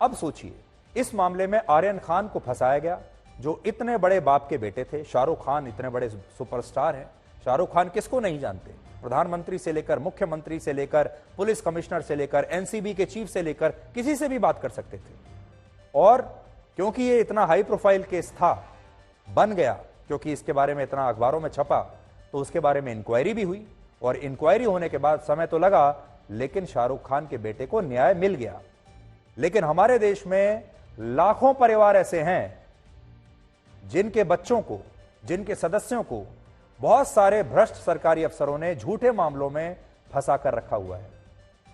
अब सोचिए, इस मामले में आर्यन खान को फंसाया गया, जो इतने बड़े बाप के बेटे थे। शाहरुख खान इतने बड़े सुपरस्टार हैं। शाहरुख खान किसको नहीं जानते? प्रधानमंत्री से लेकर मुख्यमंत्री से लेकर पुलिस कमिश्नर से लेकर एनसीबी के चीफ से लेकर किसी से भी बात कर सकते थे। और क्योंकि ये इतना हाई प्रोफाइल केस था, बन गया, क्योंकि इसके बारे में इतना अखबारों में छपा, तो उसके बारे में इंक्वायरी भी हुई। और इंक्वायरी होने के बाद समय तो लगा, लेकिन शाहरुख खान के बेटे को न्याय मिल गया। लेकिन हमारे देश में लाखों परिवार ऐसे हैं जिनके बच्चों को, जिनके सदस्यों को बहुत सारे भ्रष्ट सरकारी अफसरों ने झूठे मामलों में फंसा कर रखा हुआ है।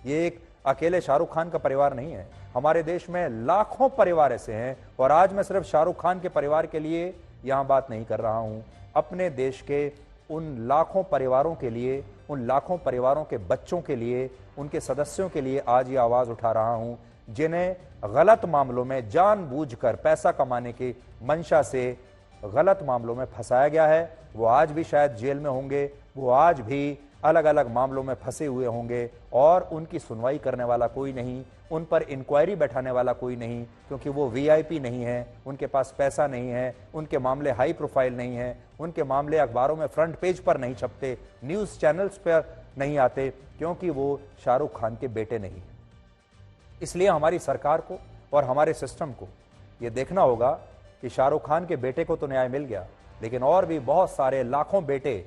ये एक अकेले शाहरुख खान का परिवार नहीं है, हमारे देश में लाखों परिवार ऐसे हैं। और आज मैं सिर्फ शाहरुख खान के परिवार के लिए यहां बात नहीं कर रहा हूं, अपने देश के उन लाखों परिवारों के लिए, उन लाखों परिवारों के बच्चों के लिए, उनके सदस्यों के लिए आज ये आवाज उठा रहा हूं, जिन्हें गलत मामलों में जानबूझकर पैसा कमाने की मंशा से गलत मामलों में फंसाया गया है। वो आज भी शायद जेल में होंगे, वो आज भी अलग अलग मामलों में फंसे हुए होंगे, और उनकी सुनवाई करने वाला कोई नहीं, उन पर इंक्वायरी बैठाने वाला कोई नहीं, क्योंकि वो वीआईपी नहीं है, उनके पास पैसा नहीं है, उनके मामले हाई प्रोफाइल नहीं है, उनके मामले अखबारों में फ्रंट पेज पर नहीं छपते, न्यूज चैनल्स पर नहीं आते, क्योंकि वो शाहरुख खान के बेटे नहीं है। इसलिए हमारी सरकार को और हमारे सिस्टम को ये देखना होगा कि शाहरुख खान के बेटे को तो न्याय मिल गया, लेकिन और भी बहुत सारे लाखों बेटे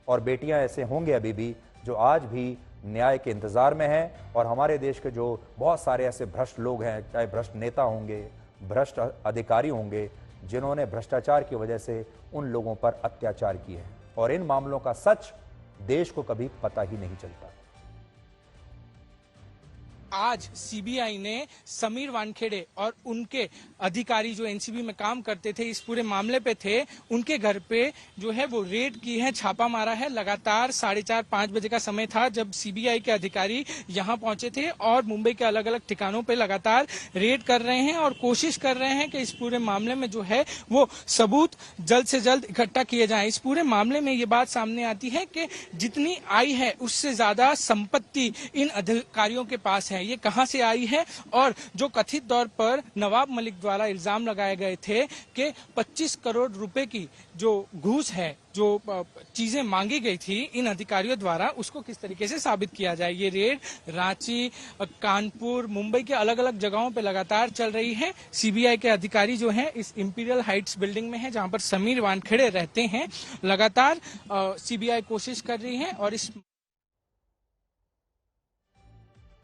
और बेटियां ऐसे होंगे अभी भी जो आज भी न्याय के इंतजार में हैं। और हमारे देश के जो बहुत सारे ऐसे भ्रष्ट लोग हैं, चाहे भ्रष्ट नेता होंगे, भ्रष्ट अधिकारी होंगे, जिन्होंने भ्रष्टाचार की वजह से उन लोगों पर अत्याचार किए हैं, और इन मामलों का सच देश को कभी पता ही नहीं चलता। आज सीबीआई ने समीर वानखेड़े और उनके अधिकारी जो एनसीबी में काम करते थे, इस पूरे मामले पे थे, उनके घर पे जो है वो रेड की है, छापा मारा है। लगातार 4:30-5 बजे का समय था जब सीबीआई के अधिकारी यहां पहुंचे थे और मुंबई के अलग अलग ठिकानों पे लगातार रेड कर रहे हैं और कोशिश कर रहे हैं कि इस पूरे मामले में जो है वो सबूत जल्द से जल्द इकट्ठा किए जाएं। इस पूरे मामले में ये बात सामने आती है कि जितनी आई है उससे ज्यादा संपत्ति इन अधिकारियों के पास है। ये कहां से आई है, और जो कथित तौर पर नवाब मलिक द्वारा इल्जाम लगाए गए थे कि 25 करोड़ रुपए की जो घूस है, जो चीजें मांगी गई थी इन अधिकारियों द्वारा, उसको किस तरीके से साबित किया जाए। ये रेड रांची, कानपुर, मुंबई के अलग अलग जगहों पे लगातार चल रही है। सीबीआई के अधिकारी जो हैं इस इंपीरियल हाइट्स बिल्डिंग में है जहां पर समीर वानखेड़े रहते हैं। लगातार सीबीआई कोशिश कर रही है और इस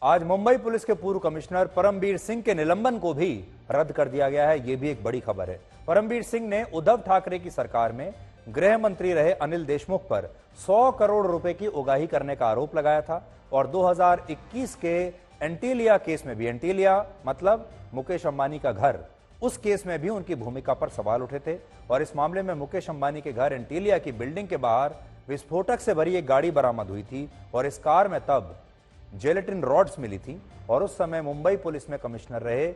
आज मुंबई पुलिस के पूर्व कमिश्नर परमबीर सिंह के निलंबन को भी रद्द कर दिया गया है। यह भी एक बड़ी खबर है। परमबीर सिंह ने उद्धव ठाकरे की सरकार में गृह मंत्री रहे अनिल देशमुख पर 100 करोड़ रुपए की उगाही करने का आरोप लगाया था, और 2021 के एंटीलिया केस में भी, एंटीलिया मतलब मुकेश अंबानी का घर, उस केस में भी उनकी भूमिका पर सवाल उठे थे। और इस मामले में मुकेश अंबानी के घर एंटीलिया की बिल्डिंग के बाहर विस्फोटक से भरी एक गाड़ी बरामद हुई थी, और इस कार में तब जेलेटिन रॉड्स मिली थी। और उस समय मुंबई पुलिस में कमिश्नर रहे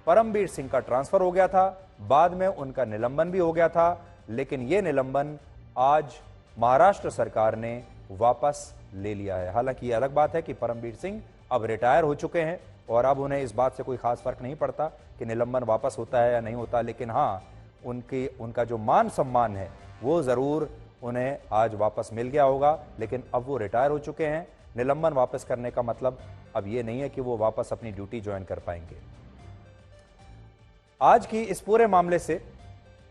परमबीर सिंह का ट्रांसफर हो गया था, बाद में उनका निलंबन भी हो गया था। लेकिन यह निलंबन आज महाराष्ट्र सरकार ने वापस ले लिया है। हालांकि यह अलग बात है कि परमबीर सिंह अब रिटायर हो चुके हैं और अब उन्हें इस बात से कोई खास फर्क नहीं पड़ता कि निलंबन वापस होता है या नहीं होता। लेकिन हाँ, उनका जो मान सम्मान है वो जरूर उन्हें आज वापस मिल गया होगा। लेकिन अब वो रिटायर हो चुके हैं। निलंबन वापस करने का मतलब अब ये नहीं है कि वो वापस अपनी ड्यूटी ज्वाइन कर पाएंगे। आज की इस पूरे मामले से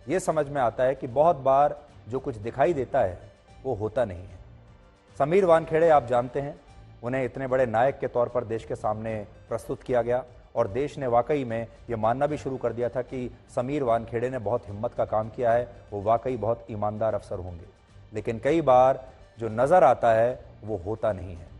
ये समझ में आता है कि बहुत बार जो कुछ दिखाई देता है वो होता नहीं है। समीर वानखेड़े आप जानते हैं, उन्हें इतने बड़े नायक के तौर पर देश के सामने प्रस्तुत किया गया, और देश ने वाकई में ये मानना भी शुरू कर दिया था कि समीर वानखेड़े ने बहुत हिम्मत का काम किया है, वो वाकई बहुत ईमानदार अफसर होंगे। लेकिन कई बार जो नजर आता है वो होता नहीं है।